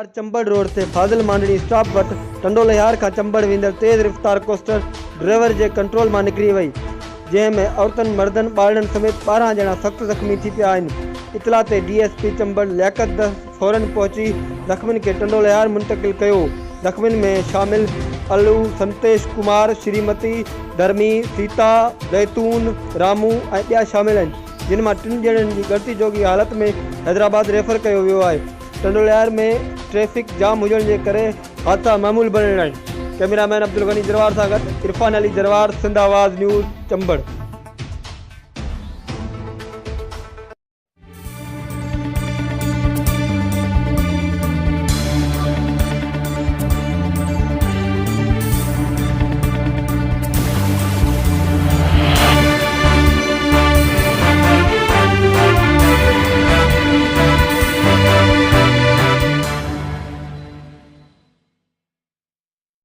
टंडोलहार चंबड़ road ते फाज़िल मांडणी stop वटि टंडोलहार खां चंबड़ वेंदड़ तेज़ रफ़्तार कोस्टर ड्राइवर जे कंट्रोल मां निकिरी वई, जंहिंमें औरतुनि मर्दनि ॿारनि समेत 12 ॼणा सख़्तु ज़ख़्मी थी पिया आहिनि। इतला ते DSP चंबड़ लियाकत फौरन पहुची ज़ख़्मियुनि खे टंडोलहार मुंतक़िल कयो। ज़ख़्मियुनि में शामिल अलू, संतेश कुमार, श्रीमती, धर्मी, सीता, जैतून, रामू ऐं ॿिया शामिल आहिनि, जिन मां 3 ॼणनि जी गणती जोगी हालत में हैदराबाद रेफर कयो वियो आहे। टंडोलहार में ट्रैफिक जाम हुजण जे करे हादसा मामूल बणियल आहिनि। कैमरामैन अब्दुल गनी जरवार सां गॾु इरफान अली जरवार, सिंध आवाज़ न्यूज़, चंबड़।